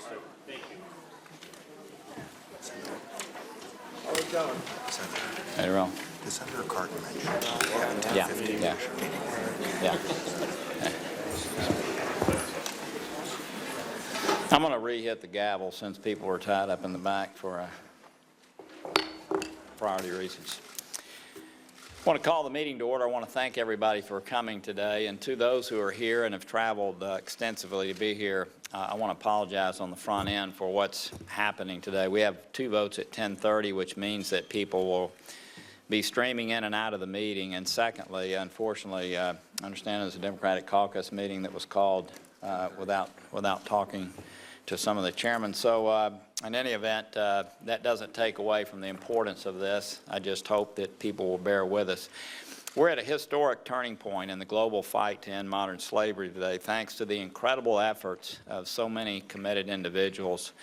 Understood. Thank you. How are we going? Hey, Ron. Is Senator Cardin mentioned? Yeah, yeah, yeah. I'm going to re-hit the gavel since people were tied up in the back for priority reasons. I want to call the meeting to order. I want to thank everybody for coming today, and to those who are here and have traveled extensively to be here, I want to apologize on the front end for what's happening today. We have 2 votes at 10:30, which means that people will be streaming in and out of the meeting. And secondly, unfortunately, I understand there's a Democratic caucus meeting that was called without talking to some of the chairmen. So in any event, that doesn't take away from the importance of this. I just hope that people will bear with us. We're at a historic turning point in the global fight to end modern slavery today, thanks to the incredible efforts of so many committed individuals,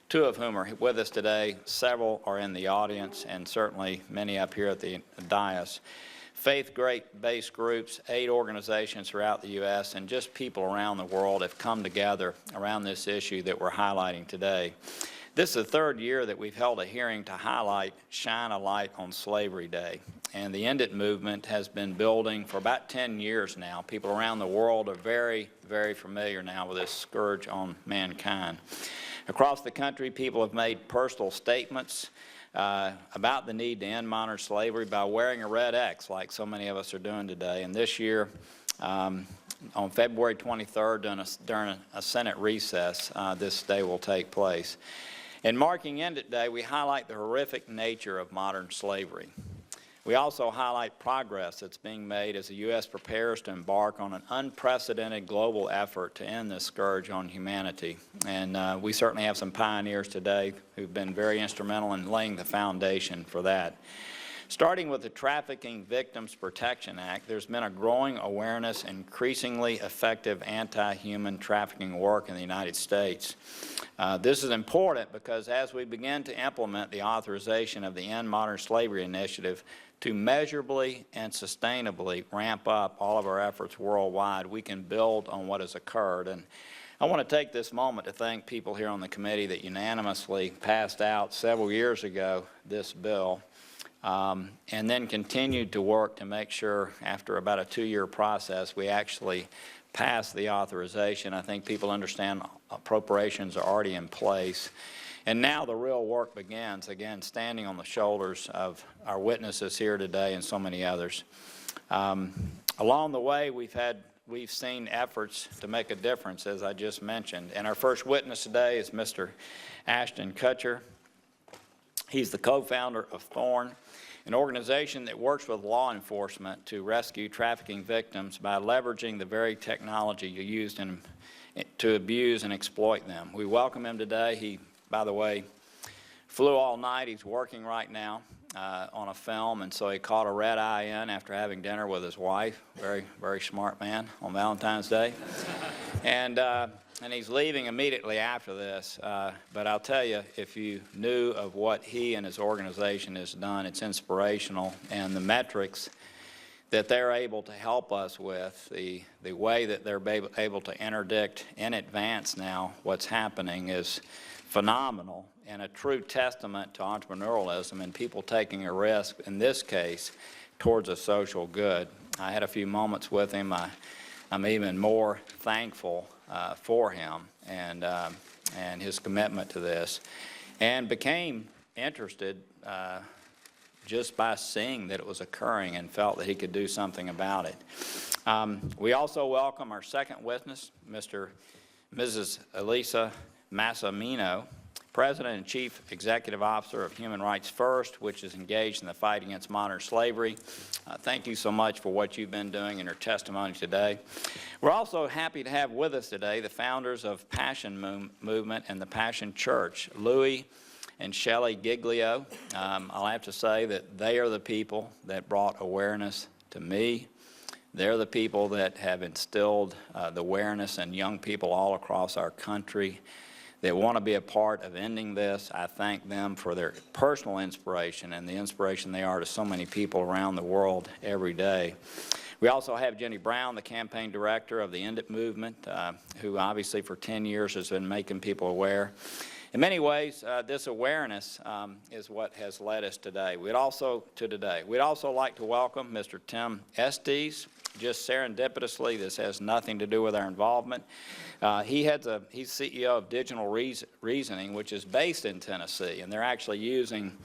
2 of whom are with us today. Several are in the audience, and certainly many up here at the dais. Faith-based groups, 8 organizations throughout the U.S., and just people around the world have come together around this issue that we're highlighting today. This is the 3rd year that we've held a hearing to highlight Shine a Light on Slavery Day. And the End It movement has been building for about 10 years now. People around the world are very, very familiar now with this scourge on mankind. Across the country, people have made personal statements about the need to end modern slavery by wearing a red X, like so many of us are doing today. And this year, on February 23rd, during a Senate recess, this day will take place. In marking End It Day, we highlight the horrific nature of modern slavery. We also highlight progress that's being made as the U.S. prepares to embark on an unprecedented global effort to end this scourge on humanity. And we certainly have some pioneers today who've been very instrumental in laying the foundation for that. Starting with the Trafficking Victims Protection Act, there's been a growing awareness and increasingly effective anti-human trafficking work in the United States. This is important because as we begin to implement the authorization of the End Modern Slavery Initiative to measurably and sustainably ramp up all of our efforts worldwide, we can build on what has occurred. And I want to take this moment to thank people here on the committee that unanimously passed out several years ago this bill. And then continued to work to make sure, after about a 2-year process, we actually pass the authorization. I think people understand appropriations are already in place. And now the real work begins, again, standing on the shoulders of our witnesses here today and so many others. Along the way, we've seen efforts to make a difference, as I just mentioned. And our first witness today is Mr. Ashton Kutcher. He's the co-founder of Thorn, an organization that works with law enforcement to rescue trafficking victims by leveraging the very technology used to abuse and exploit them. We welcome him today. He, by the way, flew all night. He's working right now on a film, and so he caught a red eye in after having dinner with his wife. Very, very smart man on Valentine's Day. And he's leaving immediately after this. But I'll tell you, if you knew of what he and his organization has done, it's inspirational. And the metrics that they're able to help us with, the way that they're able to interdict in advance now what's happening is phenomenal and a true testament to entrepreneurialism and people taking a risk, in this case, towards a social good. I had a few moments with him. I'm even more thankful for him and his commitment to this, and became interested just by seeing that it was occurring and felt that he could do something about it. We also welcome our second witness, Mrs. Elisa Massimino, President and Chief Executive Officer of Human Rights First, which is engaged in the fight against modern slavery. Thank you so much for what you've been doing in your testimony today. We're also happy to have with us today the founders of Passion Movement and the Passion Church, Louis and Shelley Giglio. I'll have to say that they are the people that brought awareness to me. They're the people that have instilled the awareness in young people all across our country that want to be a part of ending this. I thank them for their personal inspiration and the inspiration they are to so many people around the world every day. We also have Jenny Brown, the campaign director of the End It movement, who obviously for 10 years has been making people aware. In many ways, this awareness is what has led us today. We'd also like to welcome Mr. Tim Estes. Just serendipitously, this has nothing to do with our involvement. He's CEO of Digital Reasoning, which is based in Tennessee, and they're actually using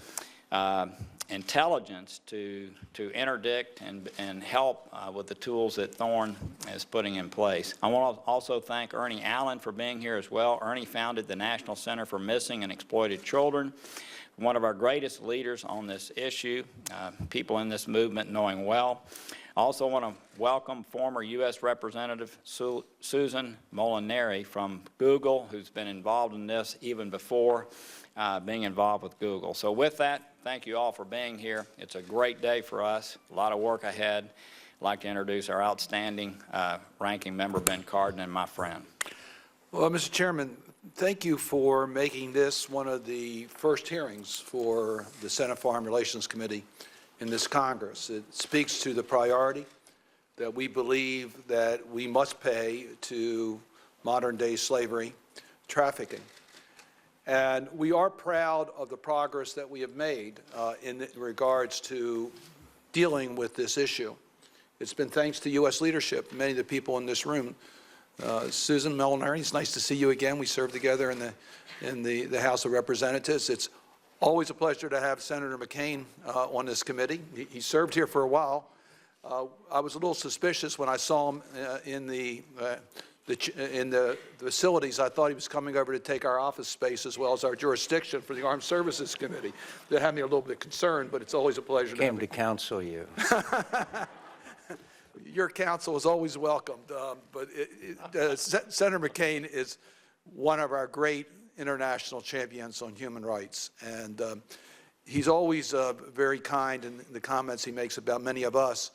intelligence to interdict and help with the tools that Thorn is putting in place. I want to also thank Ernie Allen for being here as well. Ernie founded the National Center for Missing and Exploited Children, one of our greatest leaders on this issue, people in this movement knowing well. I also want to welcome former U.S. Representative Susan Molinari from Google, who's been involved in this even before being involved with Google. So with that, thank you all for being here. It's a great day for us, a lot of work ahead. I'd like to introduce our outstanding ranking member, Ben Cardin, and my friend. Well, Mr. Chairman, thank you for making this one of the first hearings for the Senate Foreign Relations Committee in this Congress. It speaks to the priority that we believe that we must pay to modern-day slavery trafficking. And we are proud of the progress that we have made in regards to dealing with this issue. It's been thanks to U.S. leadership, many of the people in this room. Susan Molinari, it's nice to see you again. We served together in the House of Representatives. It's always a pleasure to have Senator McCain on this committee. He served here for a while. I was a little suspicious when I saw him in the facilities. I thought he was coming over to take our office space as well as our jurisdiction for the Armed Services Committee. That had me a little bit concerned, but it's always a pleasure. Came to counsel you. Your counsel is always welcomed, but Senator McCain is one of our great international champions on human rights, and he's always very kind in the comments he makes about many of us,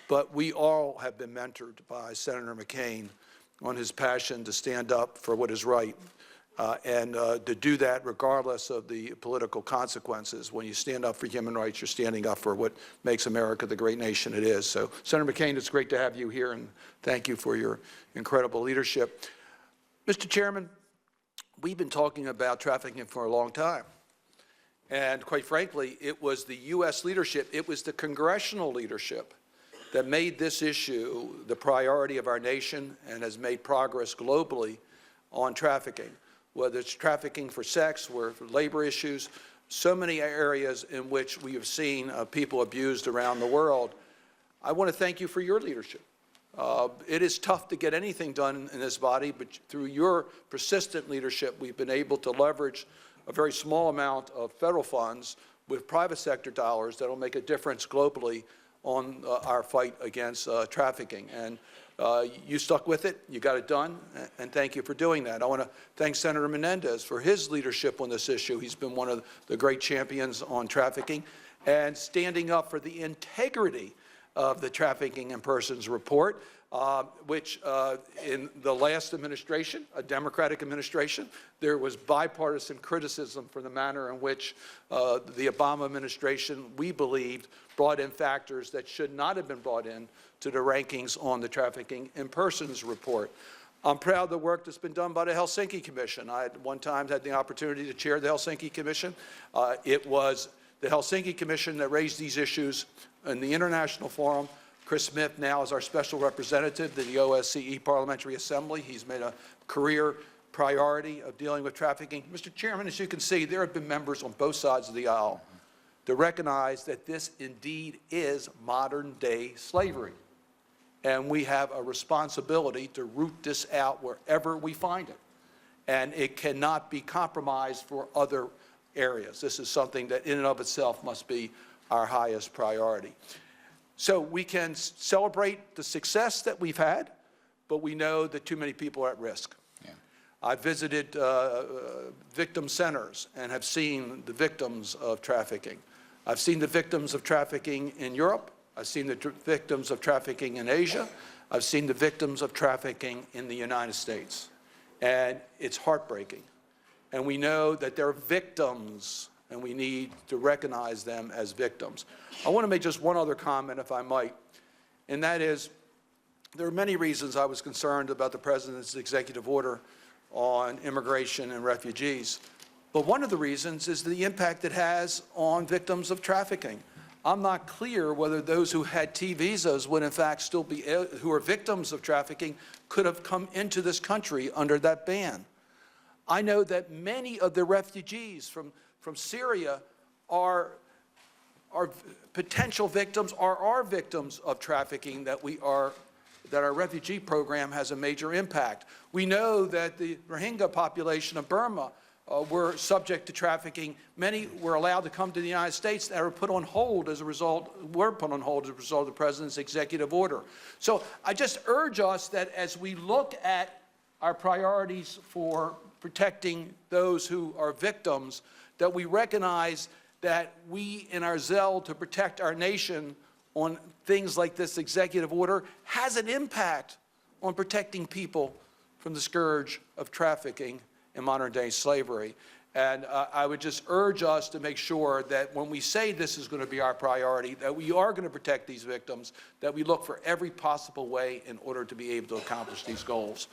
but we all have been mentored by Senator McCain on his passion to stand up for what is right, and to do that regardless of the political consequences. When you stand up for human rights, you're standing up for what makes America the great nation it is. So, Senator McCain, it's great to have you here, and thank you for your incredible leadership. Mr. Chairman, we've been talking about trafficking for a long time. And quite frankly, it was the U.S. leadership, it was the congressional leadership that made this issue the priority of our nation and has made progress globally on trafficking, whether it's trafficking for sex or for labor issues, so many areas in which we have seen people abused around the world. I want to thank you for your leadership. It is tough to get anything done in this body, but through your persistent leadership, we've been able to leverage a very small amount of federal funds with private sector dollars that will make a difference globally on our fight against trafficking. And you stuck with it, you got it done, and thank you for doing that. I want to thank Senator Menendez for his leadership on this issue. He's been one of the great champions on trafficking and standing up for the integrity of the Trafficking in Persons report, which in the last administration, a Democratic administration, there was bipartisan criticism for the manner in which the Obama administration, we believed, brought in factors that should not have been brought in to the rankings on the Trafficking in Persons report. I'm proud of the work that's been done by the Helsinki Commission. I at one time had the opportunity to chair the Helsinki Commission. It was the Helsinki Commission that raised these issues in the international forum. Chris Smith now is our special representative to the OSCE Parliamentary Assembly. He's made a career priority of dealing with trafficking. Mr. Chairman, as you can see, there have been members on both sides of the aisle to recognize that this indeed is modern-day slavery. And we have a responsibility to root this out wherever we find it. And it cannot be compromised for other areas. This is something that in and of itself must be our highest priority. So we can celebrate the success that we've had, but we know that too many people are at risk. Yeah. I visited victim centers and have seen the victims of trafficking. I've seen the victims of trafficking in Europe. I've seen the victims of trafficking in Asia. I've seen the victims of trafficking in the United States. And it's heartbreaking. And we know that they're victims, and we need to recognize them as victims. I want to make just one other comment, if I might. and that is there are many reasons I was concerned about the President's executive order on immigration and refugees. But one of the reasons is the impact it has on victims of trafficking. I'm not clear whether those who had T visas would in fact still be, who are victims of trafficking, could have come into this country under that ban. I know that many of the refugees from Syria are potential victims or are victims of trafficking that our refugee program has a major impact. We know that the Rohingya population of Burma were subject to trafficking. Many were allowed to come to the United States that were put on hold as a result of the President's executive order. So I just urge us that as we look at our priorities for protecting those who are victims, that we recognize that we, in our zeal to protect our nation on things like this executive order, has an impact on protecting people from the scourge of trafficking and modern-day slavery. And I would just urge us to make sure that when we say this is going to be our priority, that we are going to protect these victims, that we look for every possible way in order to be able to accomplish these goals.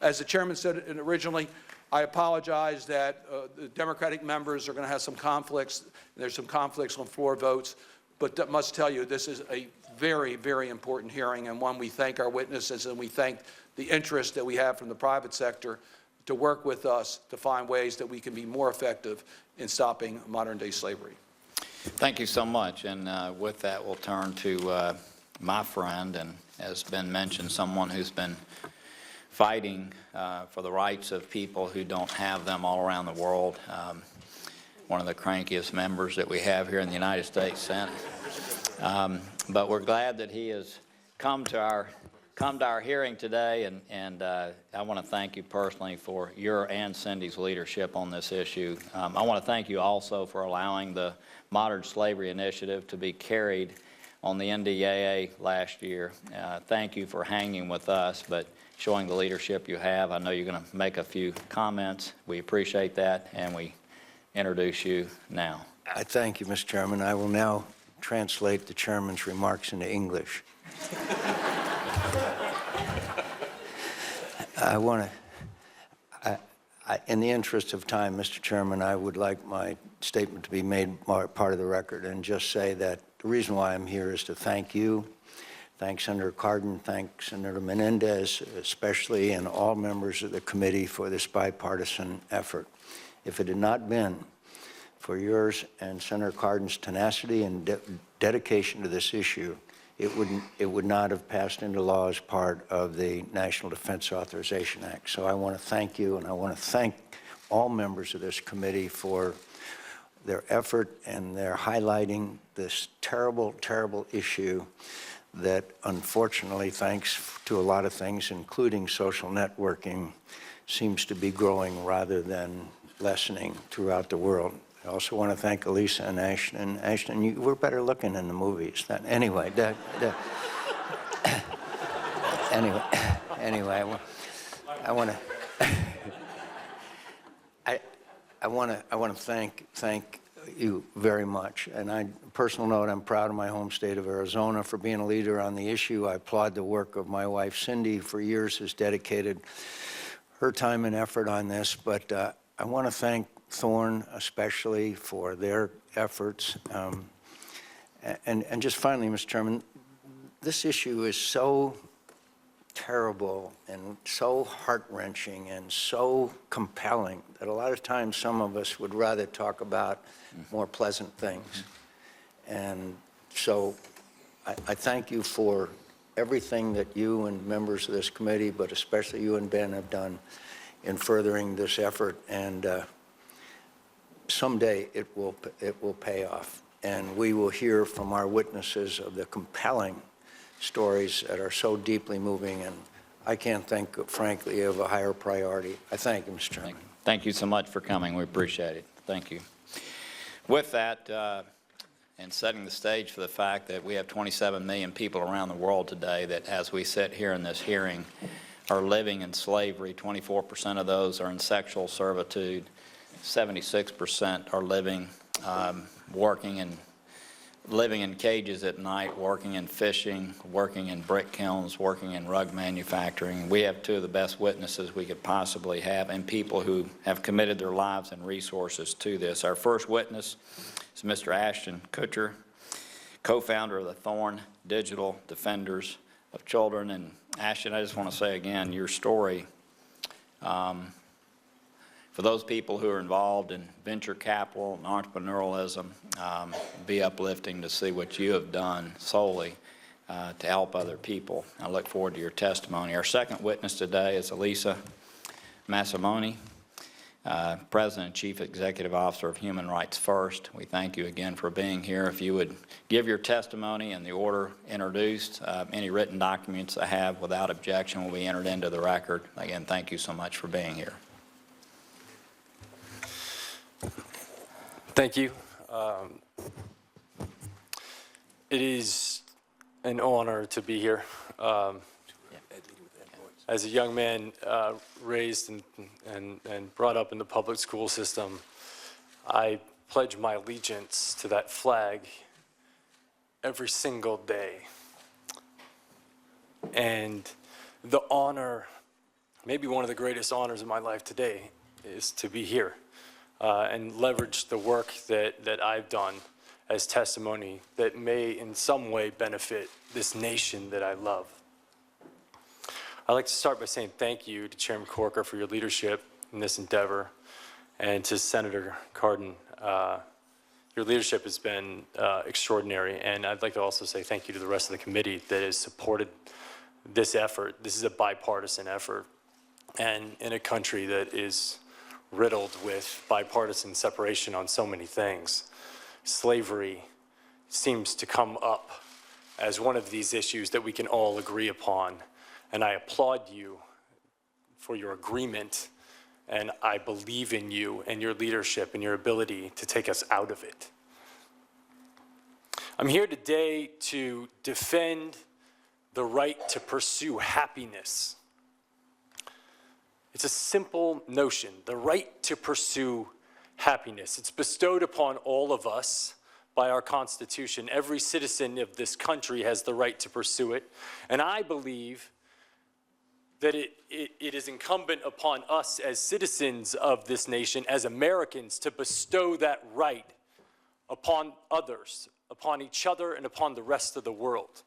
As the chairman said originally, I apologize that the Democratic members are going to have some conflicts. There's some conflicts on floor votes, but I must tell you, this is a very, very important hearing, and one we thank our witnesses and we thank the interest that we have from the private sector to work with us to find ways that we can be more effective in stopping modern-day slavery. Thank you so much. And with that, we'll turn to my friend, and as been mentioned, someone who's been fighting for the rights of people who don't have them all around the world. One of the crankiest members that we have here in the United States Senate. But we're glad that he has come to our hearing today, and I want to thank you personally for your and Cindy's leadership on this issue. I want to thank you also for allowing the Modern Slavery Initiative to be carried on the NDAA last year. Thank you for hanging with us, but showing the leadership you have. I know you're going to make a few comments. We appreciate that, and we introduce you now. I thank you, Mr. Chairman. I will now translate the chairman's remarks into English. In the interest of time, Mr. Chairman, I would like my statement to be made part of the record and just say that the reason why I'm here is to thank you, thank Senator Cardin, thank Senator Menendez, especially, and all members of the committee for this bipartisan effort. If it had not been for yours and Senator Cardin's tenacity and dedication to this issue, it would not have passed into law as part of the National Defense Authorization Act. So I want to thank you, and I want to thank all members of this committee for their effort and their highlighting this terrible, terrible issue that, unfortunately, thanks to a lot of things, including social networking, seems to be growing rather than lessening throughout the world. I also want to thank Elisa and Ashton. Ashton, you were better looking in the movies. Anyway, anyway, I want to thank you very much. And on a personal note, I'm proud of my home state of Arizona for being a leader on the issue. I applaud the work of my wife, Cindy, for years has dedicated her time and effort on this. But I want to thank Thorn especially for their efforts. And just finally, Mr. Chairman, this issue is so terrible and so heart-wrenching and so compelling that a lot of times some of us would rather talk about more pleasant things. And so I thank you for everything that you and members of this committee, but especially you and Ben, have done in furthering this effort. And someday it will pay off, and we will hear from our witnesses of the compelling stories that are so deeply moving, and I can't think, frankly, of a higher priority. I thank you, Mr. Chairman. Thank you so much for coming. We appreciate it. Thank you. With that, and setting the stage for the fact that we have 27 million people around the world today that, as we sit here in this hearing, are living in slavery. 24% of those are in sexual servitude. 76% are living, working in living in cages at night, working in fishing, working in brick kilns, working in rug manufacturing. We have two of the best witnesses we could possibly have, and people who have committed their lives and resources to this. Our first witness is Mr. Ashton Kutcher, co-founder of the Thorn Digital Defenders of Children. And Ashton, I just want to say again, your story, for those people who are involved in venture capital and entrepreneurialism, be uplifting to see what you have done solely to help other people. I look forward to your testimony. Our second witness today is Elisa Massimoni, President and Chief Executive Officer of Human Rights First. We thank you again for being here. If you would give your testimony in the order introduced, any written documents I have without objection will be entered into the record. Again, thank you so much for being here. Thank you. It is an honor to be here. As a young man raised and brought up in the public school system, I pledge my allegiance to that flag every single day. And the honor, maybe one of the greatest honors of my life today, is to be here. And leverage the work that I've done as testimony that may in some way benefit this nation that I love. I'd like to start by saying thank you to Chairman Corker for your leadership in this endeavor, and to Senator Cardin. Your leadership has been extraordinary, and I'd like to also say thank you to the rest of the committee that has supported this effort. This is a bipartisan effort, and in a country that is riddled with bipartisan separation on so many things, slavery seems to come up as one of these issues that we can all agree upon. And I applaud you for your agreement, and I believe in you and your leadership and your ability to take us out of it. I'm here today to defend the right to pursue happiness. It's a simple notion, the right to pursue happiness. It's bestowed upon all of us by our Constitution. Every citizen of this country has the right to pursue it. And I believe that it is incumbent upon us as citizens of this nation, as Americans, to bestow that right upon others, upon each other, and upon the rest of the world.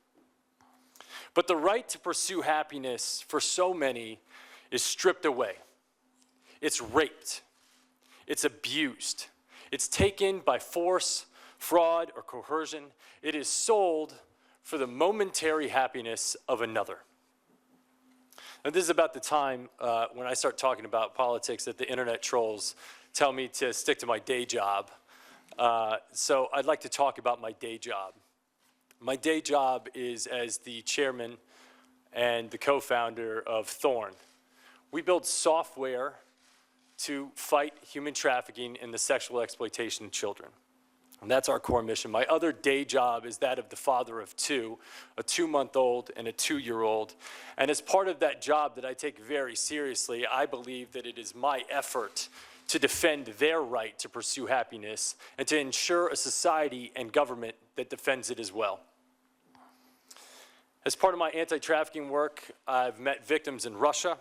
But the right to pursue happiness for so many is stripped away. It's raped. It's abused. It's taken by force, fraud, or coercion. It is sold for the momentary happiness of another. And this is about the time when I start talking about politics that the internet trolls tell me to stick to my day job. So I'd like to talk about my day job. My day job is as the chairman and the co-founder of Thorn. We build software to fight human trafficking and the sexual exploitation of children. And that's our core mission. My other day job is that of the father of two, a 2-month-old and a 2-year-old. And as part of that job that I take very seriously, I believe that it is my effort to defend their right to pursue happiness and to ensure a society and government that defends it as well. As part of my anti-trafficking work, I've met victims in Russia.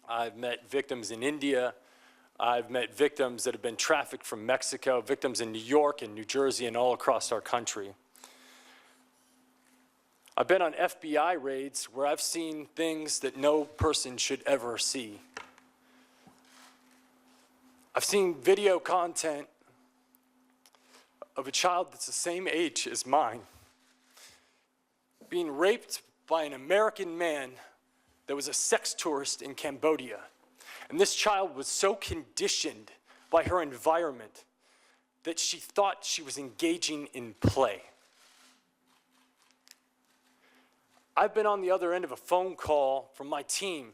I've met victims in India. I've met victims that have been trafficked from Mexico, victims in New York and New Jersey and all across our country. I've been on FBI raids where I've seen things that no person should ever see. I've seen video content of a child that's the same age as mine being raped by an American man that was a sex tourist in Cambodia. And this child was so conditioned by her environment that she thought she was engaging in play. I've been on the other end of a phone call from my team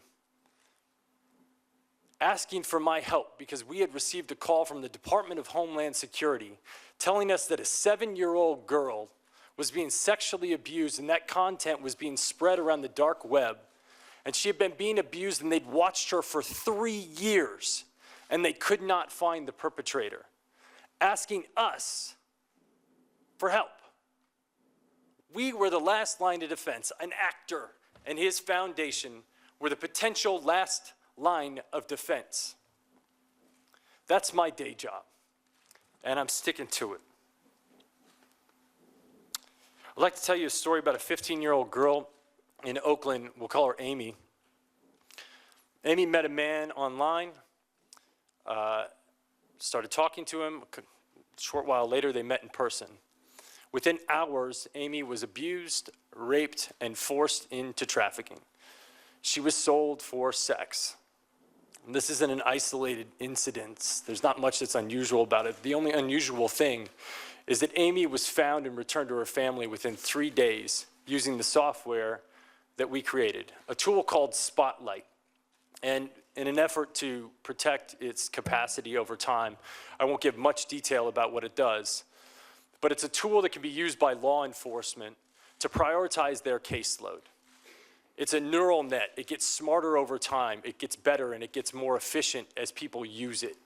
asking for my help because we had received a call from the Department of Homeland Security telling us that a 7-year-old girl was being sexually abused, and that content was being spread around the dark web. And she had been being abused, and they'd watched her for 3 years, and they could not find the perpetrator, asking us for help. We were the last line of defense. An actor and his foundation were the potential last line of defense. That's my day job, and I'm sticking to it. I'd like to tell you a story about a 15-year-old girl in Oakland. We'll call her Amy. Amy met a man online, started talking to him. A short while later, they met in person. Within hours, Amy was abused, raped, and forced into trafficking. She was sold for sex. And this isn't an isolated incident. There's not much that's unusual about it. The only unusual thing is that Amy was found and returned to her family within 3 days using the software that we created, a tool called Spotlight. And in an effort to protect its capacity over time, I won't give much detail about what it does, but it's a tool that can be used by law enforcement to prioritize their caseload. It's a neural net. It gets smarter over time. It gets better, and it gets more efficient as people use it.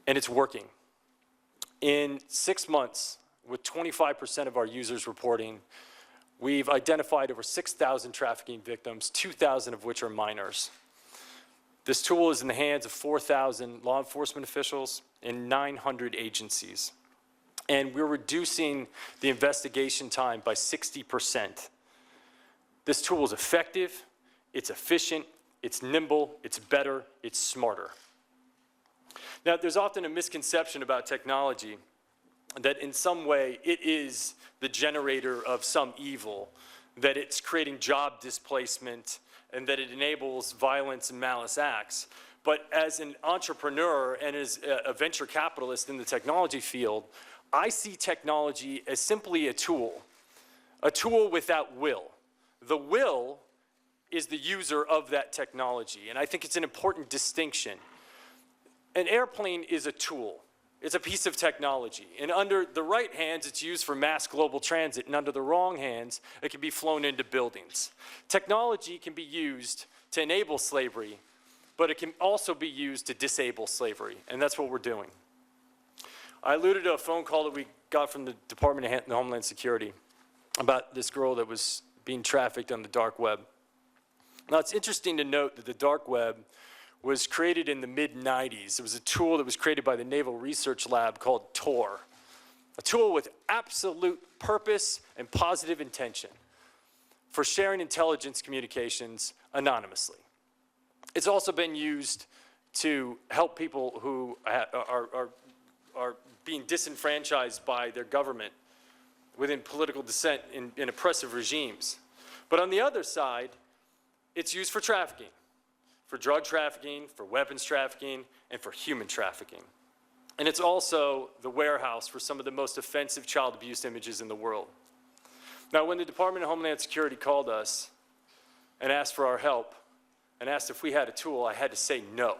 And it's working. In 6 months, with 25% of our users reporting, we've identified over 6,000 trafficking victims, 2,000 of which are minors. This tool is in the hands of 4,000 law enforcement officials and 900 agencies. And we're reducing the investigation time by 60%. This tool is effective, it's efficient, it's nimble, it's better, it's smarter. Now, there's often a misconception about technology that in some way it is the generator of some evil, that it's creating job displacement, and that it enables violence and malice acts. But as an entrepreneur and as a venture capitalist in the technology field, I see technology as simply a tool without will. The will is the user of that technology, and I think it's an important distinction. An airplane is a tool. It's a piece of technology. And under the right hands, it's used for mass global transit, and under the wrong hands, it can be flown into buildings. Technology can be used to enable slavery, but it can also be used to disable slavery, and that's what we're doing. I alluded to a phone call that we got from the Department of Homeland Security about this girl that was being trafficked on the dark web. Now, it's interesting to note that the dark web was created in the mid-90s. It was a tool that was created by the Naval Research Lab called Thorn, a tool with absolute purpose and positive intention for sharing intelligence communications anonymously. It's also been used to help people who are being disenfranchised by their government within political dissent in oppressive regimes. But on the other side, it's used for trafficking. For drug trafficking, for weapons trafficking, and for human trafficking. And it's also the warehouse for some of the most offensive child abuse images in the world. Now, when the Department of Homeland Security called us and asked for our help and asked if we had a tool, I had to say no.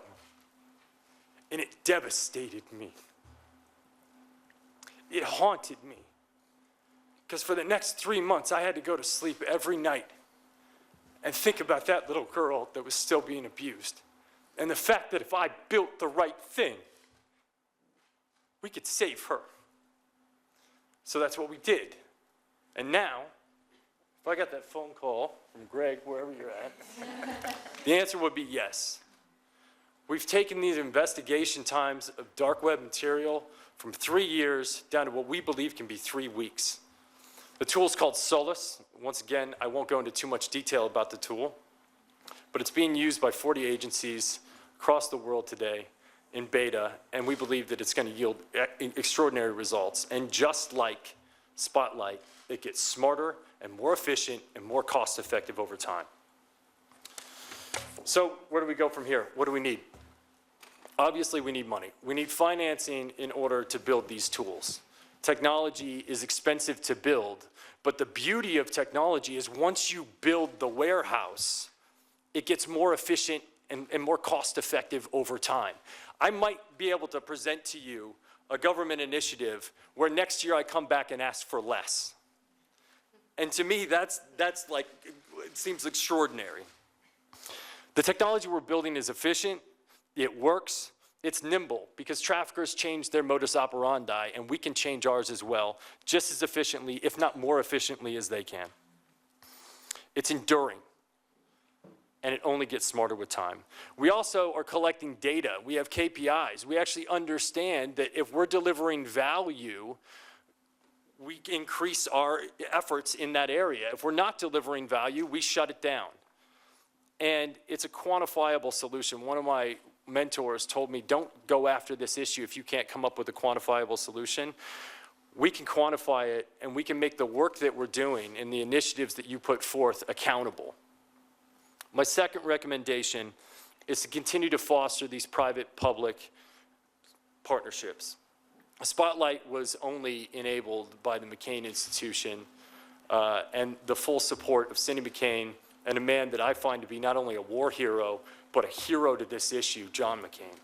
And it devastated me. It haunted me. Because for the next 3 months, I had to go to sleep every night and think about that little girl that was still being abused. And the fact that if I built the right thing, we could save her. So that's what we did. And now, if I got that phone call from Greg, wherever you're at, the answer would be yes. We've taken these investigation times of dark web material from 3 years down to what we believe can be 3 weeks. The tool is called Solus. Once again, I won't go into too much detail about the tool, but it's being used by 40 agencies across the world today in beta, and we believe that it's going to yield extraordinary results. And just like Spotlight, it gets smarter and more efficient and more cost-effective over time. So where do we go from here? What do we need? Obviously, we need money. We need financing in order to build these tools. Technology is expensive to build, but the beauty of technology is once you build the warehouse, it gets more efficient and more cost-effective over time. I might be able to present to you a government initiative where next year I come back and ask for less. And to me, that's like, it seems extraordinary. The technology we're building is efficient, it works, It's nimble because traffickers change their modus operandi, and we can change ours as well, just as efficiently, if not more efficiently, as they can. It's enduring, and it only gets smarter with time. We also are collecting data. We have KPIs. We actually understand that if we're delivering value, we increase our efforts in that area. If we're not delivering value, we shut it down. And it's a quantifiable solution. One of my mentors told me, don't go after this issue if you can't come up with a quantifiable solution. We can quantify it, and we can make the work that we're doing and the initiatives that you put forth accountable. My second recommendation is to continue to foster these private-public partnerships. Spotlight was only enabled by the McCain Institution and the full support of Cindy McCain and a man that I find to be not only a war hero, but a hero to this issue, John McCain.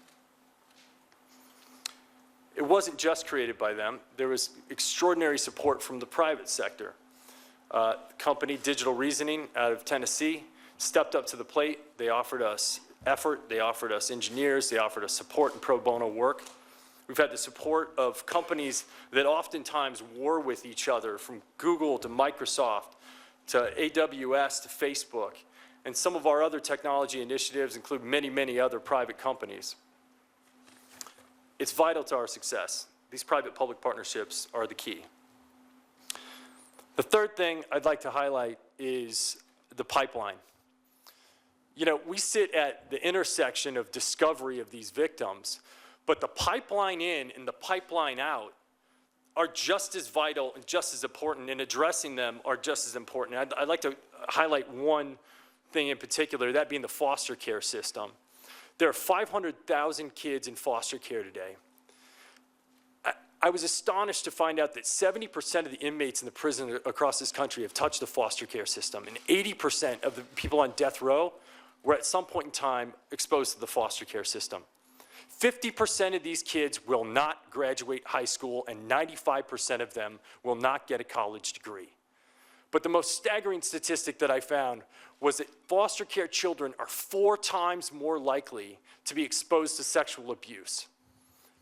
It wasn't just created by them. There was extraordinary support from the private sector. Company Digital Reasoning out of Tennessee stepped up to the plate. They offered us effort. They offered us engineers. They offered us support and pro bono work. We've had the support of companies that oftentimes war with each other, from Google to Microsoft to AWS to Facebook. And some of our other technology initiatives include many, many other private companies. It's vital to our success. These private-public partnerships are the key. The third thing I'd like to highlight is the pipeline. You know, we sit at the intersection of discovery of these victims, but the pipeline in and the pipeline out are just as vital and just as important, and addressing them are just as important. I'd like to highlight one thing in particular, that being the foster care system. There are 500,000 kids in foster care today. I was astonished to find out that 70% of the inmates in the prison across this country have touched the foster care system, and 80% of the people on death row were at some point in time exposed to the foster care system. 50% of these kids will not graduate high school, and 95% of them will not get a college degree. But the most staggering statistic that I found was that foster care children are 4 times more likely to be exposed to sexual abuse.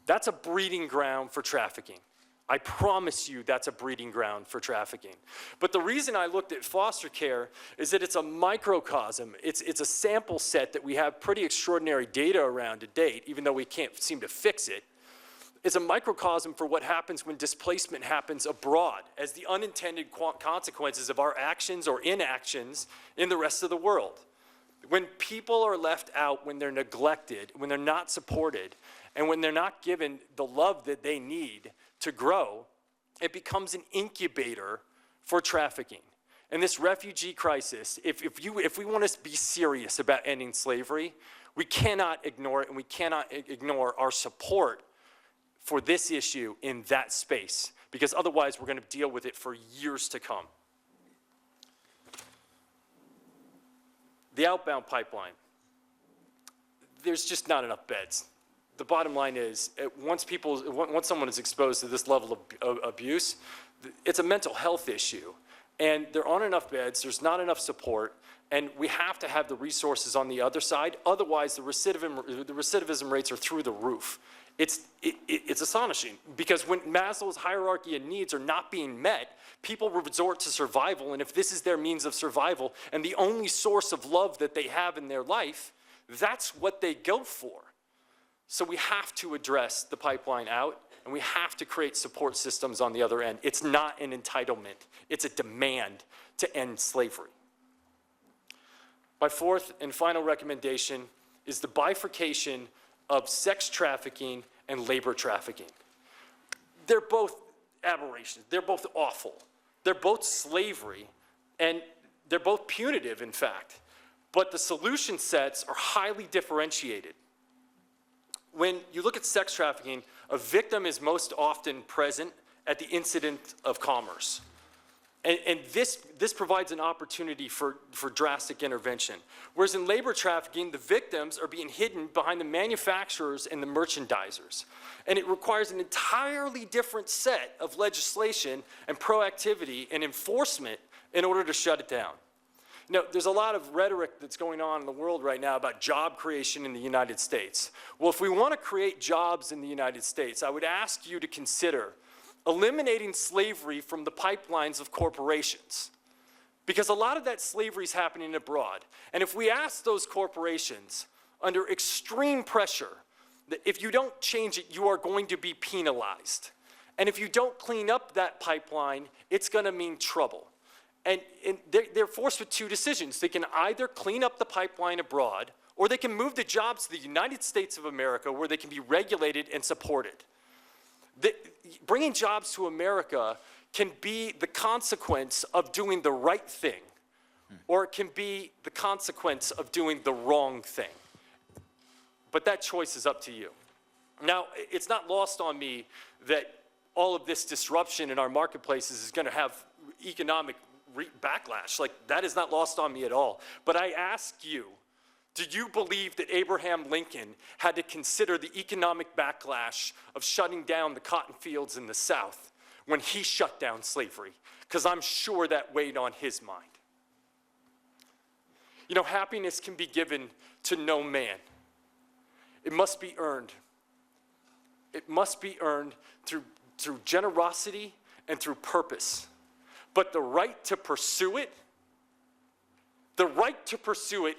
That's a breeding ground for trafficking. I promise you that's a breeding ground for trafficking. But the reason I looked at foster care is that it's a microcosm. It's a sample set that we have pretty extraordinary data around to date, even though we can't seem to fix it. It's a microcosm for what happens when displacement happens abroad as the unintended consequences of our actions or inactions in the rest of the world. When people are left out, when they're neglected, when they're not supported, and when they're not given the love that they need to grow, it becomes an incubator for trafficking. And this refugee crisis, if we want to be serious about ending slavery, we cannot ignore it, and we cannot ignore our support for this issue in that space, because otherwise we're going to deal with it for years to come. The outbound pipeline. There's just not enough beds. The bottom line is, once someone is exposed to this level of abuse, it's a mental health issue. And there aren't enough beds, there's not enough support, and we have to have the resources on the other side. Otherwise, the recidivism rates are through the roof. It's astonishing, because when Maslow's hierarchy of needs are not being met, people resort to survival, and if this is their means of survival and the only source of love that they have in their life, that's what they go for. So we have to address the pipeline out, and we have to create support systems on the other end. It's not an entitlement, it's a demand to end slavery. My fourth and final recommendation is the bifurcation of sex trafficking and labor trafficking. They're both aberrations, they're both awful. They're both slavery, and they're both punitive, in fact. But the solution sets are highly differentiated. When you look at sex trafficking, a victim is most often present at the incident of commerce. And this provides an opportunity for drastic intervention. Whereas in labor trafficking, the victims are being hidden behind the manufacturers and the merchandisers. And it requires an entirely different set of legislation and proactivity and enforcement in order to shut it down. There's a lot of rhetoric that's going on in the world right now about job creation in the United States. Well, if we want to create jobs in the United States, I would ask you to consider eliminating slavery from the pipelines of corporations, because a lot of that slavery is happening abroad. And if we ask those corporations under extreme pressure that if you don't change it, you are going to be penalized. And if you don't clean up that pipeline, it's going to mean trouble. And they're forced with two decisions. They can either clean up the pipeline abroad, or they can move the jobs to the United States of America where they can be regulated and supported. Bringing jobs to America can be the consequence of doing the right thing, or it can be the consequence of doing the wrong thing. But that choice is up to you. Now, it's not lost on me that all of this disruption in our marketplaces is going to have economic backlash. Like, that is not lost on me at all. But I ask you, do you believe that Abraham Lincoln had to consider the economic backlash of shutting down the cotton fields in the South when he shut down slavery? Because I'm sure that weighed on his mind. You know, happiness can be given to no man. It must be earned. It must be earned through generosity and through purpose. But the right to pursue it,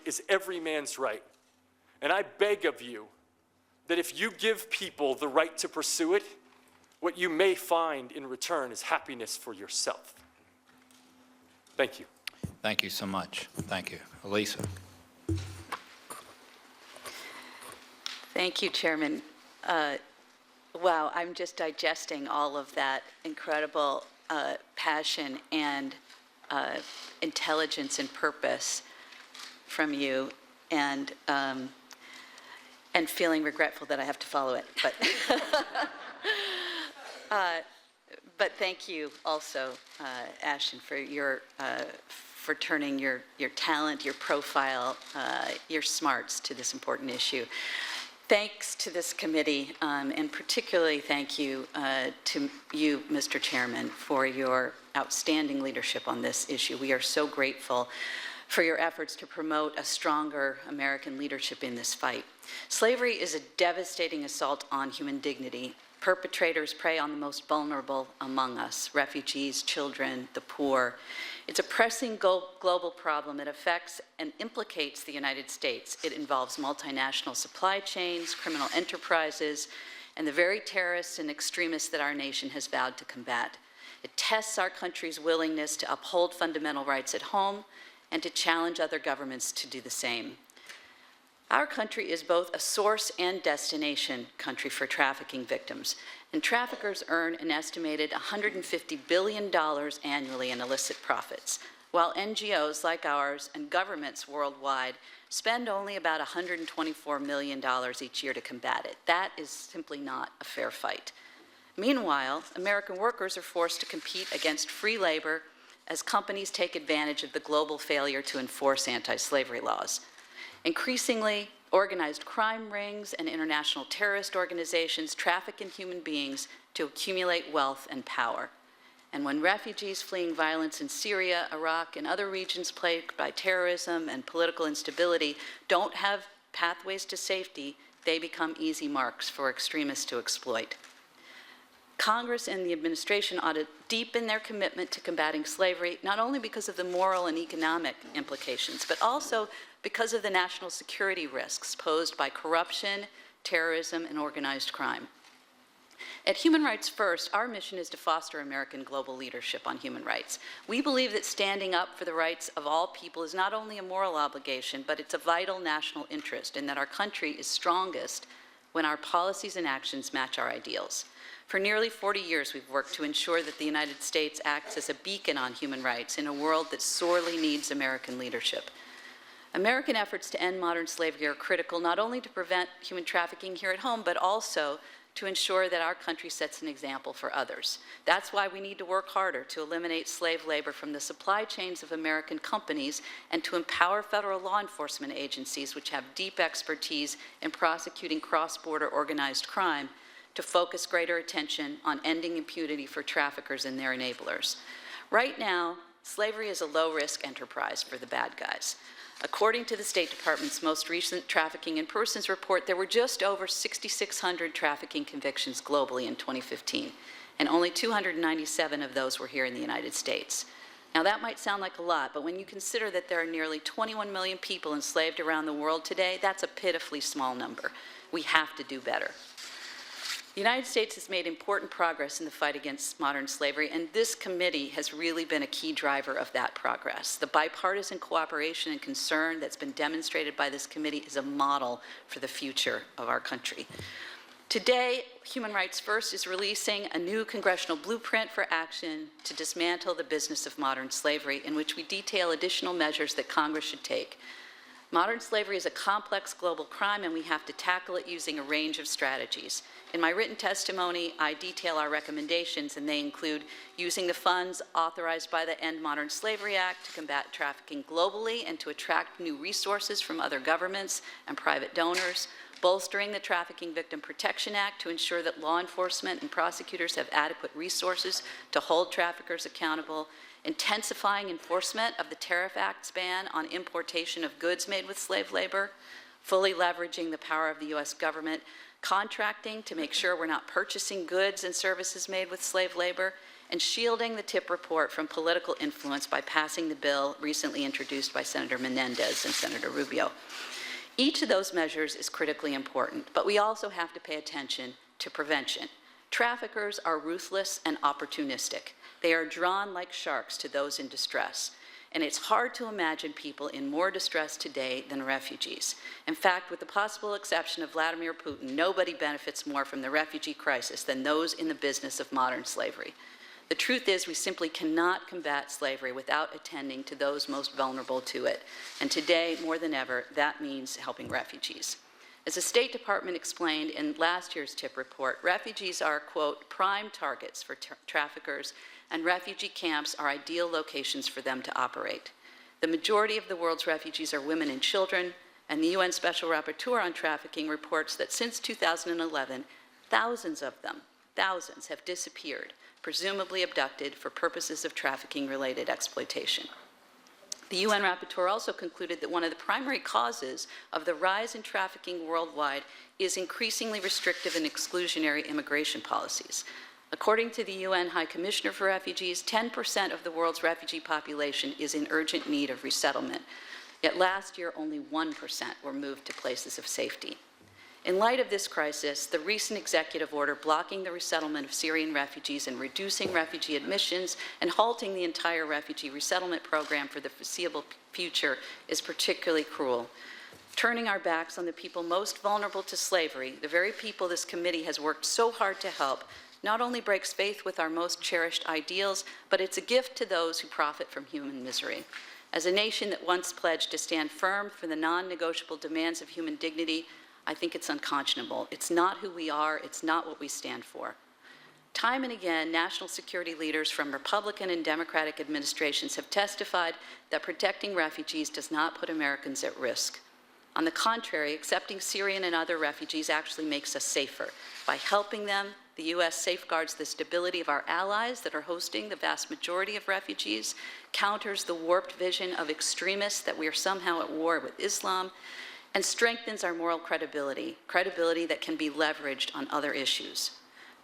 is every man's right. And I beg of you that if you give people the right to pursue it, what you may find in return is happiness for yourself. Thank you. Thank you so much. Thank you. Elisa. Thank you, Chairman. Wow, I'm just digesting all of that incredible passion and intelligence and purpose from you, and feeling regretful that I have to follow it. But thank you also, Ashton, for turning your talent, your profile, your smarts to this important issue. Thanks to this committee, and particularly thank you to you, Mr. Chairman, for your outstanding leadership on this issue. We are so grateful for your efforts to promote a stronger American leadership in this fight. Slavery is a devastating assault on human dignity. Perpetrators prey on the most vulnerable among us, refugees, children, the poor. It's a pressing global problem that affects and implicates the United States. It involves multinational supply chains, criminal enterprises, and the very terrorists and extremists that our nation has vowed to combat. It tests our country's willingness to uphold fundamental rights at home and to challenge other governments to do the same. Our country is both a source and destination country for trafficking victims, and traffickers earn an estimated $150 billion annually in illicit profits, while NGOs like ours and governments worldwide spend only about $124 million each year to combat it. That is simply not a fair fight. Meanwhile, American workers are forced to compete against free labor as companies take advantage of the global failure to enforce anti-slavery laws. Increasingly, organized crime rings and international terrorist organizations traffic in human beings to accumulate wealth and power. And when refugees fleeing violence in Syria, Iraq, and other regions plagued by terrorism and political instability don't have pathways to safety, they become easy marks for extremists to exploit. Congress and the administration ought to deepen their commitment to combating slavery, not only because of the moral and economic implications, but also because of the national security risks posed by corruption, terrorism, and organized crime. At Human Rights First, our mission is to foster American global leadership on human rights. We believe that standing up for the rights of all people is not only a moral obligation, but it's a vital national interest, and that our country is strongest when our policies and actions match our ideals. For nearly 40 years, we've worked to ensure that the United States acts as a beacon on human rights in a world that sorely needs American leadership. American efforts to end modern slavery are critical not only to prevent human trafficking here at home, but also to ensure that our country sets an example for others. That's why we need to work harder to eliminate slave labor from the supply chains of American companies and to empower federal law enforcement agencies, which have deep expertise in prosecuting cross-border organized crime, to focus greater attention on ending impunity for traffickers and their enablers. Right now, Slavery is a low-risk enterprise for the bad guys. According to the State Department's most recent Trafficking in Persons report, there were just over 6,600 trafficking convictions globally in 2015, and only 297 of those were here in the United States. Now, that might sound like a lot, but when you consider that there are nearly 21 million people enslaved around the world today, that's a pitifully small number. We have to do better. The United States has made important progress in the fight against modern slavery, and this committee has really been a key driver of that progress. The bipartisan cooperation and concern that's been demonstrated by this committee is a model for the future of our country. Today, Human Rights First is releasing a new congressional blueprint for action to dismantle the business of modern slavery, in which we detail additional measures that Congress should take. Modern slavery is a complex global crime, and we have to tackle it using a range of strategies. In my written testimony, I detail our recommendations, and they include using the funds authorized by the End Modern Slavery Act to combat trafficking globally and to attract new resources from other governments and private donors, bolstering the Trafficking Victim Protection Act to ensure that law enforcement and prosecutors have adequate resources to hold traffickers accountable, intensifying enforcement of the Tariff Act's ban on importation of goods made with slave labor, fully leveraging the power of the U.S. government, contracting to make sure we're not purchasing goods and services made with slave labor, and shielding the TIP report from political influence by passing the bill recently introduced by Senator Menendez and Senator Rubio. Each of those measures is critically important, but we also have to pay attention to prevention. Traffickers are ruthless and opportunistic. They are drawn like sharks to those in distress. And it's hard to imagine people in more distress today than refugees. In fact, with the possible exception of Vladimir Putin, nobody benefits more from the refugee crisis than those in the business of modern slavery. The truth is, we simply cannot combat slavery without attending to those most vulnerable to it. And today, more than ever, that means helping refugees. As the State Department explained in last year's TIP report, refugees are, quote, prime targets for traffickers, and refugee camps are ideal locations for them to operate. The majority of the world's refugees are women and children, and the UN Special Rapporteur on Trafficking reports that since 2011, thousands of them, thousands, have disappeared, presumably abducted for purposes of trafficking-related exploitation. The UN Rapporteur also concluded that one of the primary causes of the rise in trafficking worldwide is increasingly restrictive and exclusionary immigration policies. According to the UN High Commissioner for Refugees, 10% of the world's refugee population is in urgent need of resettlement. Yet last year, only 1% were moved to places of safety. In light of this crisis, the recent executive order blocking the resettlement of Syrian refugees and reducing refugee admissions and halting the entire refugee resettlement program for the foreseeable future is particularly cruel. Turning our backs on the people most vulnerable to slavery, the very people this committee has worked so hard to help, not only breaks faith with our most cherished ideals, but it's a gift to those who profit from human misery. As a nation that once pledged to stand firm for the non-negotiable demands of human dignity, I think it's unconscionable. It's not who we are. It's not what we stand for. Time and again, national security leaders from Republican and Democratic administrations have testified that protecting refugees does not put Americans at risk. On the contrary, accepting Syrian and other refugees actually makes us safer. By helping them, the U.S. safeguards the stability of our allies that are hosting the vast majority of refugees, counters the warped vision of extremists that we are somehow at war with Islam, and strengthens our moral credibility, credibility that can be leveraged on other issues.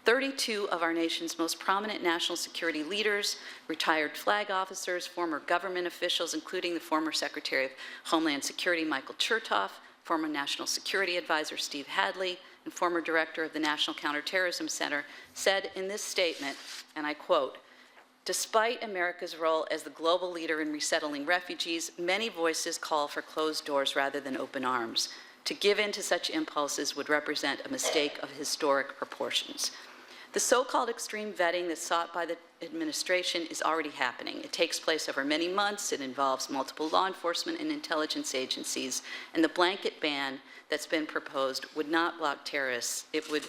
32 of our nation's most prominent national security leaders, retired flag officers, former government officials, including the former Secretary of Homeland Security, Michael Chertoff, former National Security Advisor, Steve Hadley, and former director of the National Counterterrorism Center, said in this statement, and I quote, "Despite America's role as the global leader in resettling refugees, many voices call for closed doors rather than open arms. To give in to such impulses would represent a mistake of historic proportions." The so-called extreme vetting that's sought by the administration is already happening. It takes place over many months. It involves multiple law enforcement and intelligence agencies. And the blanket ban that's been proposed would not block terrorists. It would,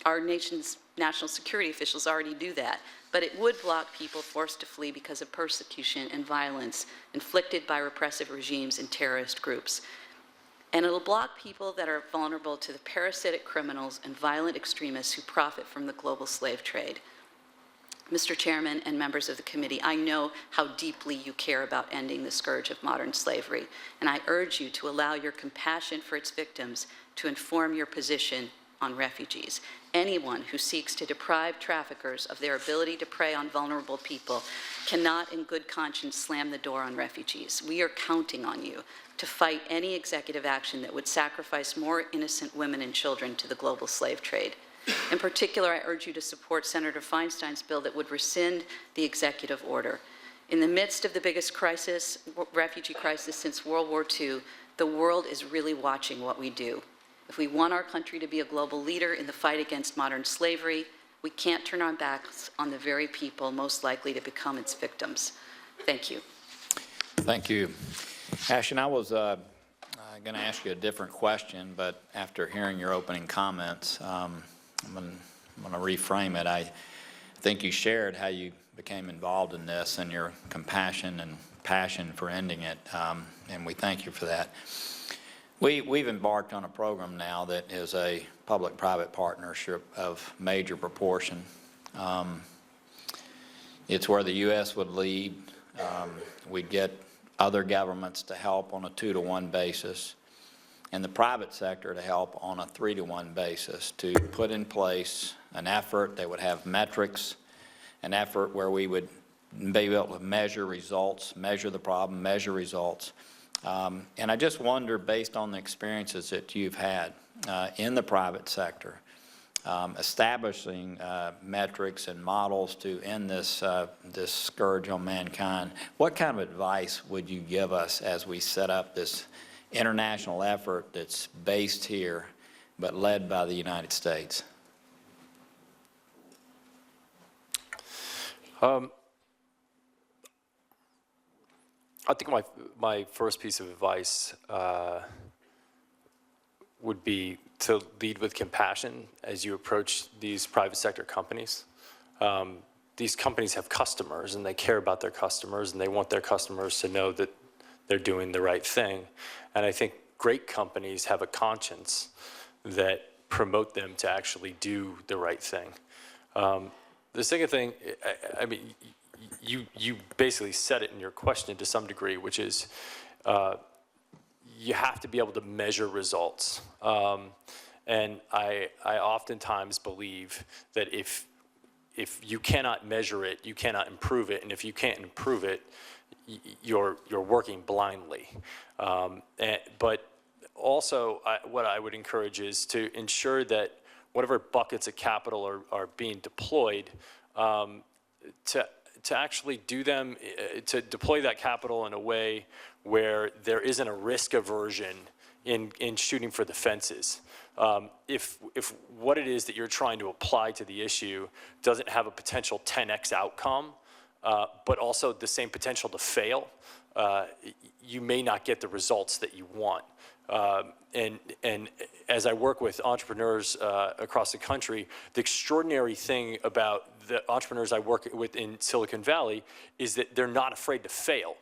our nation's national security officials already do that, but it would block people forced to flee because of persecution and violence inflicted by repressive regimes and terrorist groups. And it'll block people that are vulnerable to the parasitic criminals and violent extremists who profit from the global slave trade. Mr. Chairman and members of the committee, I know how deeply you care about ending the scourge of modern slavery, and I urge you to allow your compassion for its victims to inform your position on refugees. Anyone who seeks to deprive traffickers of their ability to prey on vulnerable people cannot in good conscience slam the door on refugees. We are counting on you to fight any executive action that would sacrifice more innocent women and children to the global slave trade. In particular, I urge you to support Senator Feinstein's bill that would rescind the executive order. In the midst of the biggest crisis, refugee crisis since World War II, the world is really watching what we do. If we want our country to be a global leader in the fight against modern slavery, we can't turn our backs on the very people most likely to become its victims. Thank you. Thank you. Ashton, I was going to ask you a different question, but after hearing your opening comments, I'm going to reframe it. I think you shared how you became involved in this and your compassion and passion for ending it, and we thank you for that. We've embarked on a program now that is a public-private partnership of major proportion. It's where the U.S. would lead. We'd get other governments to help on a 2-to-1 basis, and the private sector to help on a 3-to-1 basis to put in place an effort that would have metrics, an effort where we would be able to measure results, measure the problem, measure results. And I just wonder, based on the experiences that you've had in the private sector, establishing metrics and models to end this scourge on mankind, what kind of advice would you give us as we set up this international effort that's based here but led by the United States? I think my first piece of advice would be to lead with compassion as you approach these private sector companies. These companies have customers, and they care about their customers, and they want their customers to know that they're doing the right thing. And I think great companies have a conscience that promote them to actually do the right thing. The second thing, I mean, you basically said it in your question to some degree, which is you have to be able to measure results. And I oftentimes believe that if you cannot measure it, you cannot improve it, and if you can't improve it, you're working blindly. But also, what I would encourage is to ensure that whatever buckets of capital are being deployed, to actually do them, to deploy that capital in a way where there isn't a risk aversion in shooting for the fences. If what it is that you're trying to apply to the issue doesn't have a potential 10x outcome, but also the same potential to fail, you may not get the results that you want. And as I work with entrepreneurs across the country, the extraordinary thing about the entrepreneurs I work with in Silicon Valley is that they're not afraid to fail.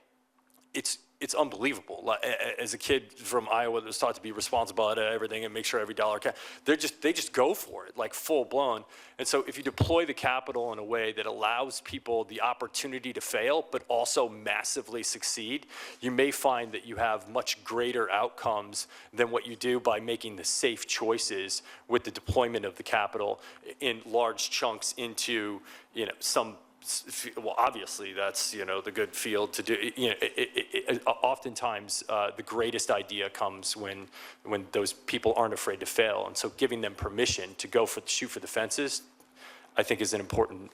It's unbelievable. As a kid from Iowa that was taught to be responsible at everything and make sure every dollar counts, they just go for it, like full blown. And so if you deploy the capital in a way that allows people the opportunity to fail, but also massively succeed, you may find that you have much greater outcomes than what you do by making the safe choices with the deployment of the capital in large chunks into, some. Well, obviously, that's, the good field to do. Oftentimes, the greatest idea comes when those people aren't afraid to fail. And so giving them permission to shoot for the fences, I think is an important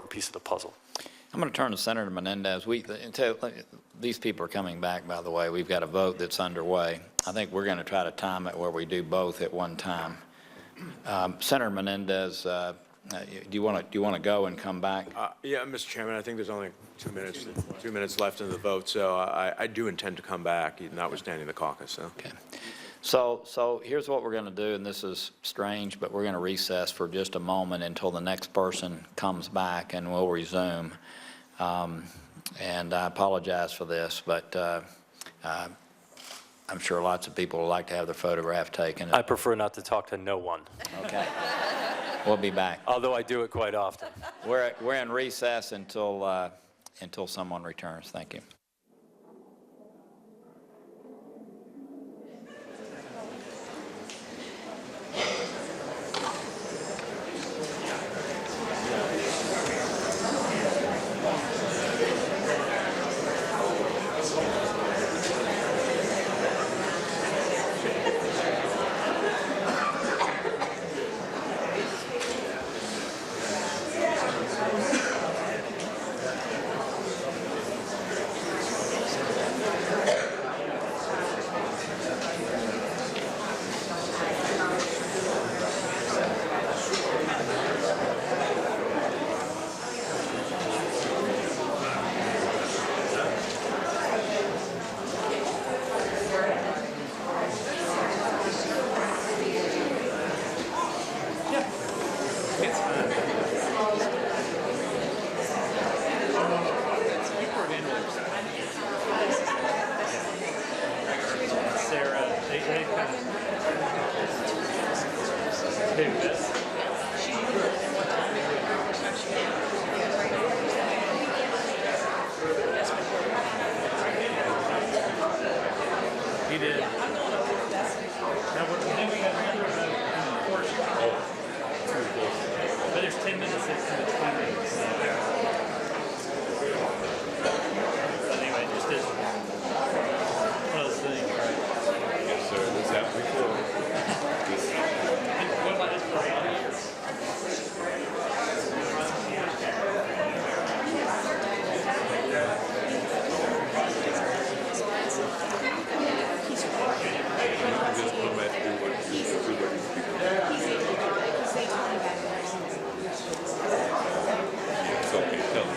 piece of the puzzle. I'm going to turn to Senator Menendez. These people are coming back, by the way. We've got a vote that's underway. I think we're going to try to time it where we do both at one time. Senator Menendez, do you want to go and come back? Yeah, Mr. Chairman, I think there's only 2 minutes left in the vote, so I do intend to come back, notwithstanding the caucus. So. Okay. So here's what we're going to do, and this is strange, but we're going to recess for just a moment until the next person comes back, and we'll resume. And I apologize for this, but I'm sure lots of people would like to have their photograph taken. I prefer not to talk to no one. Okay. We'll be back. although I do it quite often. We're in recess until someone returns. Thank you. He did. Now, then we got another portion. But there's 10 minutes in the time. Anyway, it just is one of those things, right? Yes, sir. This happened before. What about this for 8 years? Just come back and do what you It's okay. Tell me.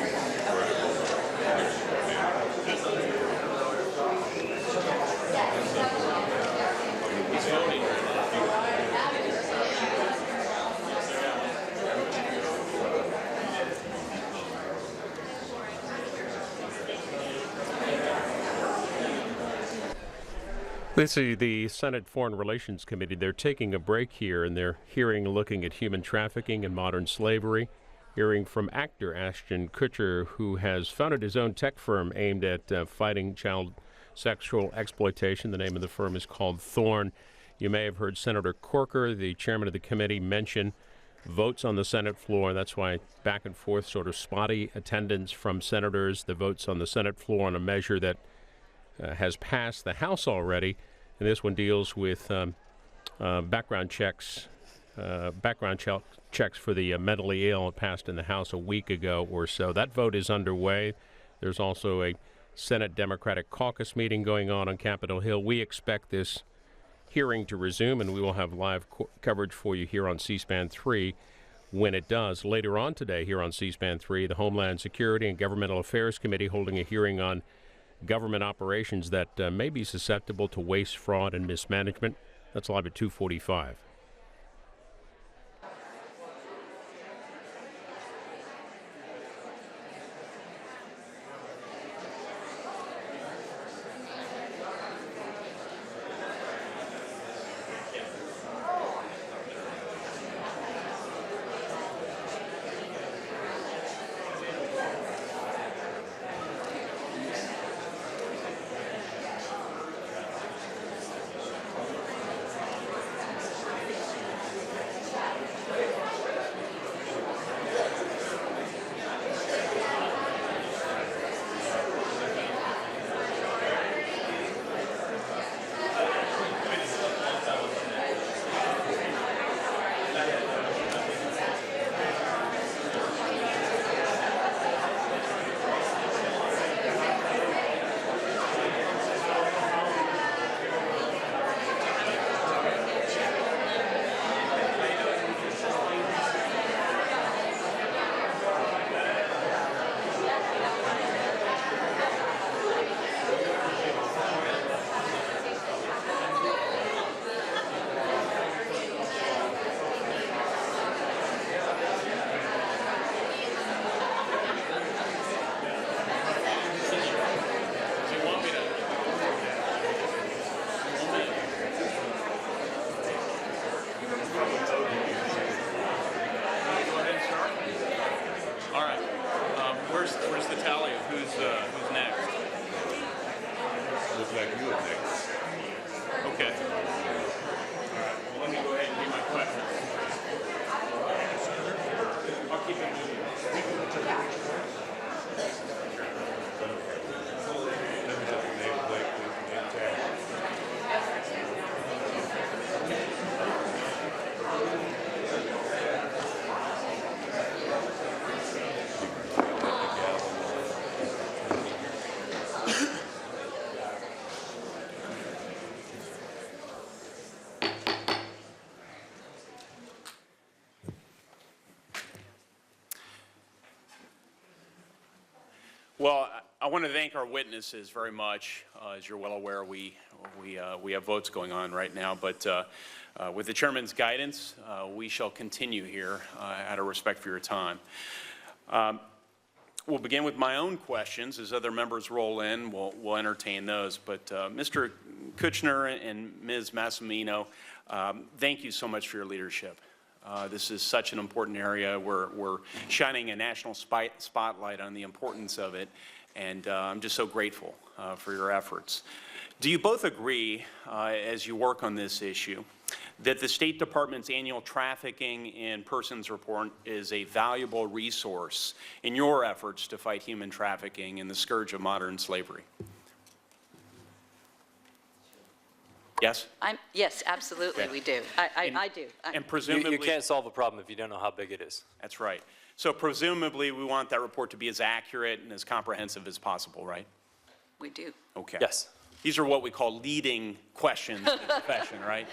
This is the Senate Foreign Relations Committee. They're taking a break here in their hearing looking at human trafficking and modern slavery. Hearing from actor Ashton Kutcher, who has founded his own tech firm aimed at fighting child sexual exploitation. The name of the firm is called Thorn. You may have heard Senator Corker, the chairman of the committee, mention votes on the Senate floor. That's why back and forth, sort of spotty attendance from senators. The votes on the Senate floor on a measure that has passed the House already, and this one deals with background checks for the mentally ill. It passed in the House a week ago or so. That vote is underway. There's also a Senate Democratic Caucus meeting going on Capitol Hill. We expect this hearing to resume, and we will have live coverage for you here on C-SPAN 3 when it does. Later on today here on C-SPAN 3, the Homeland Security and Governmental Affairs Committee holding a hearing on government operations that may be susceptible to waste, fraud, and mismanagement. That's live at 2:45. like you are next. Okay. All right, well, let me go ahead and do my question. I'll keep it moving. Let me have the name plate, please, name tag. Well, I want to thank our witnesses very much. As you're well aware, we have votes going on right now, but with the chairman's guidance, we shall continue here out of respect for your time. We'll begin with my own questions. As other members roll in, we'll entertain those. But Mr. Kutcher and Ms. Massimino, thank you so much for your leadership. This is such an important area. We're shining a national spotlight on the importance of it, and I'm just so grateful for your efforts. Do you both agree, as you work on this issue, that the State Department's annual Trafficking in Persons report is a valuable resource in your efforts to fight human trafficking and the scourge of modern slavery? Yes? Yes, absolutely, Okay. we do. I do. And presumably... You can't solve a problem if you don't know how big it is. That's right. So presumably, we want that report to be as accurate and as comprehensive as possible, right? We do. Okay. Yes. These are what we call leading questions in the profession, right?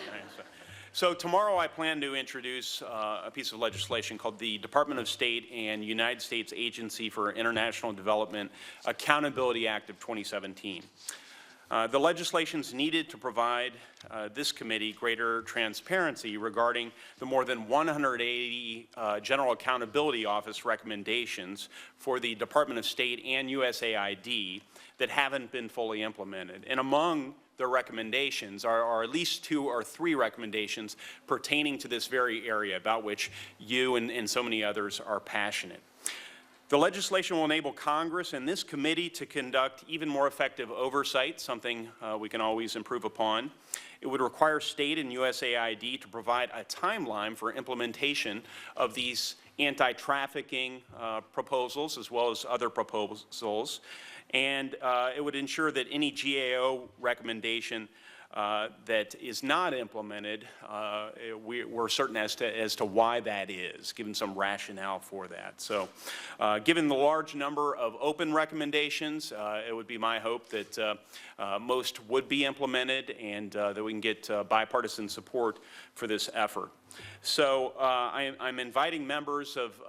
So tomorrow I plan to introduce a piece of legislation called the Department of State and United States Agency for International Development Accountability Act of 2017. The legislation is needed to provide this committee greater transparency regarding the more than 180 General Accountability Office recommendations for the Department of State and USAID that haven't been fully implemented. And among the recommendations are at least 2 or 3 recommendations pertaining to this very area about which you and so many others are passionate. The legislation will enable Congress and this committee to conduct even more effective oversight, something we can always improve upon. It would require state and USAID to provide a timeline for implementation of these anti-trafficking proposals as well as other proposals. And it would ensure that any GAO recommendation that is not implemented, we're certain as to why that is, given some rationale for that. So given the large number of open recommendations, it would be my hope that most would be implemented and that we can get bipartisan support for this effort. So I'm inviting members of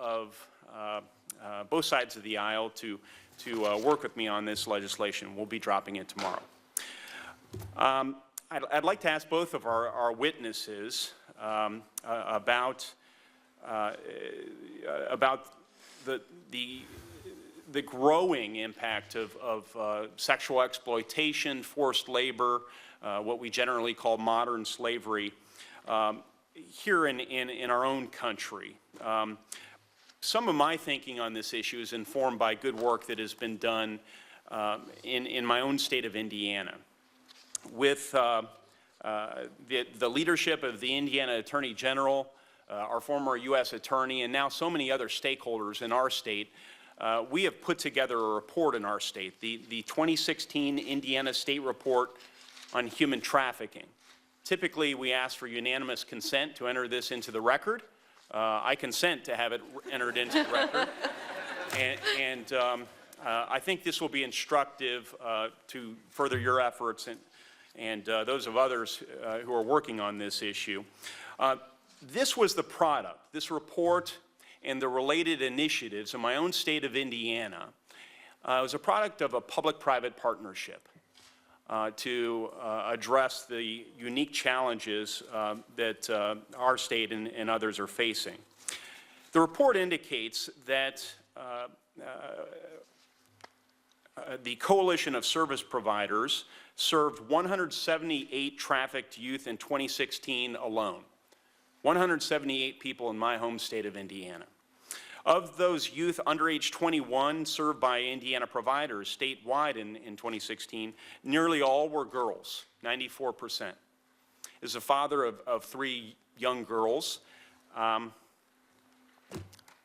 both sides of the aisle to work with me on this legislation. We'll be dropping it tomorrow. I'd like to ask both of our witnesses about the growing impact of sexual exploitation, forced labor, what we generally call modern slavery, here in our own country. Some of my thinking on this issue is informed by good work that has been done in my own state of Indiana. With the leadership of the Indiana Attorney General, our former U.S. Attorney, and now so many other stakeholders in our state, we have put together a report in our state, the 2016 Indiana State Report on Human Trafficking. Typically, we ask for unanimous consent to enter this into the record. I consent to have it entered into the record. And I think this will be instructive to further your efforts and those of others who are working on this issue. This was the product, this report and the related initiatives in my own state of Indiana was a product of a public-private partnership to address the unique challenges that our state and others are facing. The report indicates that the Coalition of Service Providers served 178 trafficked youth in 2016 alone. 178 people in my home state of Indiana. Of those youth under age 21 served by Indiana providers statewide in 2016, nearly all were girls, 94%. As a father of 3 young girls, I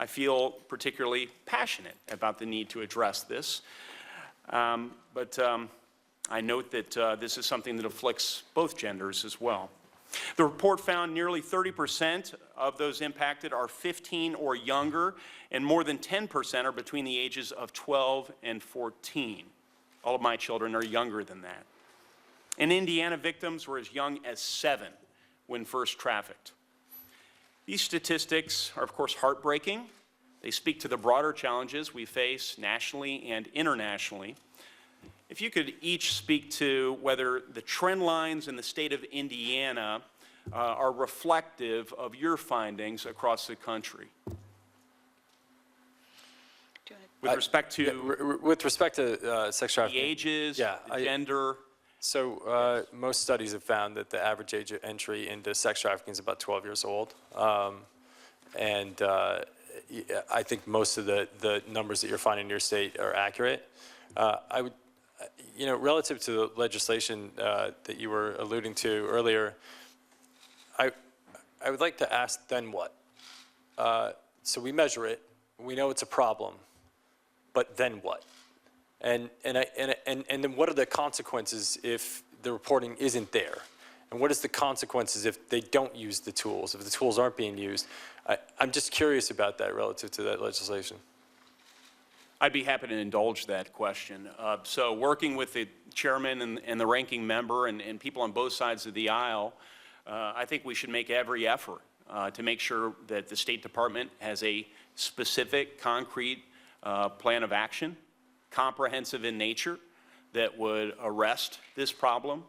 feel particularly passionate about the need to address this. But I note that this is something that afflicts both genders as well. The report found nearly 30% of those impacted are 15 or younger, and more than 10% are between the ages of 12 and 14. All of my children are younger than that. In Indiana, victims were as young as 7 when first trafficked. These statistics are, of course, heartbreaking. They speak to the broader challenges we face nationally and internationally. If you could each speak to whether the trend lines in the state of Indiana are reflective of your findings across the country. With respect to with respect to sex the trafficking, ages, yeah, the gender. So most studies have found that the average age of entry into sex trafficking is about 12 years old. And I think most of the numbers that you're finding in your state are accurate. I would, relative to the legislation that you were alluding to earlier, I would like to ask, then what? So we measure it, we know it's a problem, but then what? And then what are the consequences if the reporting isn't there? And what is the consequences if they don't use the tools, if the tools aren't being used? I'm just curious about that relative to that legislation. I'd be happy to indulge that question. So working with the chairman and the ranking member and people on both sides of the aisle, I think we should make every effort to make sure that the State Department has a specific, concrete plan of action, comprehensive in nature, that would arrest this problem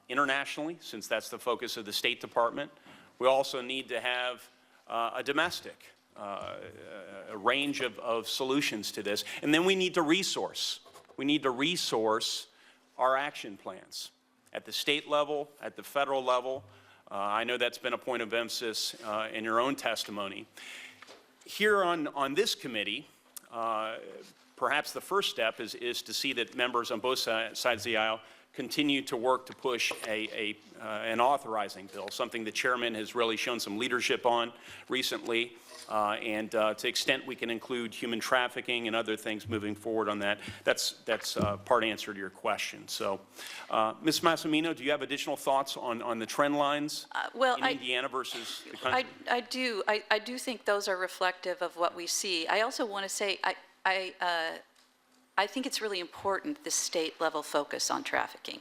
internationally, since that's the focus of the State Department. We also need to have a domestic a range of solutions to this. And then we need to resource. We need to resource our action plans at the state level, at the federal level. I know that's been a point of emphasis in your own testimony. Here on this committee, perhaps the first step is to see that members on both sides of the aisle continue to work to push an authorizing bill, something the chairman has really shown some leadership on recently. And to the extent we can include human trafficking and other things moving forward on that, that's part answer to your question. So, Ms. Massimino, do you have additional thoughts on the trend lines in Indiana versus the country? I do. I do think those are reflective of what we see. I also want to say I think it's really important, the state-level focus on trafficking.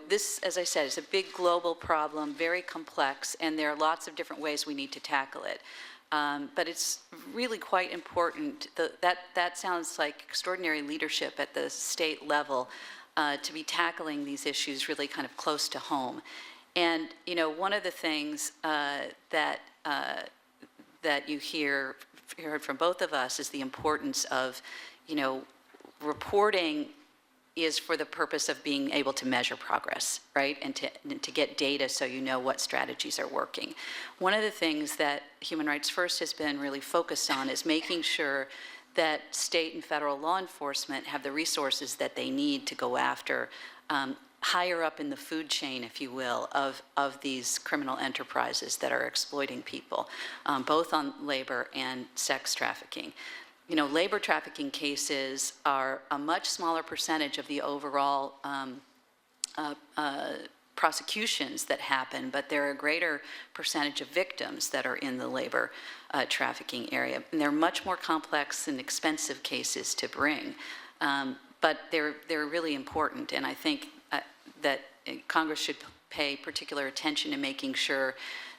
This, as I said, is a big global problem, very complex, and there are lots of different ways we need to tackle it. But it's really quite important. That sounds like extraordinary leadership at the state level to be tackling these issues really kind of close to home. And, one of the things that you heard from both of us is the importance of, reporting is for the purpose of being able to measure progress, right? And to get data so you know what strategies are working. One of the things that Human Rights First has been really focused on is making sure that state and federal law enforcement have the resources that they need to go after higher up in the food chain, if you will, of these criminal enterprises that are exploiting people, both on labor and sex trafficking. Labor trafficking cases are a much smaller percentage of the overall prosecutions that happen, but they're a greater percentage of victims that are in the labor trafficking area. And they're much more complex and expensive cases to bring, but they're really important. And I think that Congress should pay particular attention to making sure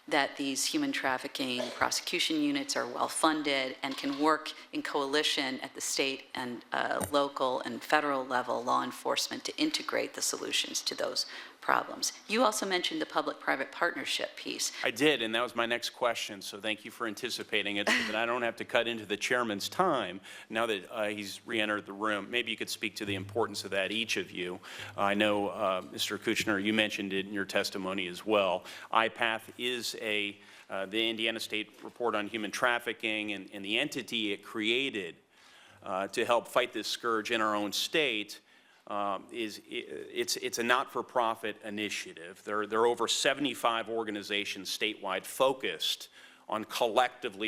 that these human trafficking prosecution units are well funded and can work in coalition at the state and local and federal level law enforcement to integrate the solutions to those problems. You also mentioned the public-private partnership piece. I did, and that was my next question, so thank you for anticipating it, so that I don't have to cut into the chairman's time now that he's re-entered the room. Maybe you could speak to the importance of that, each of you. I know, Mr. Kutcher, you mentioned it in your testimony as well. IPATH is a The Indiana State Report on Human Trafficking and the entity it created to help fight this scourge in our own state it's a not-for-profit initiative. There are over 75 organizations statewide focused on collectively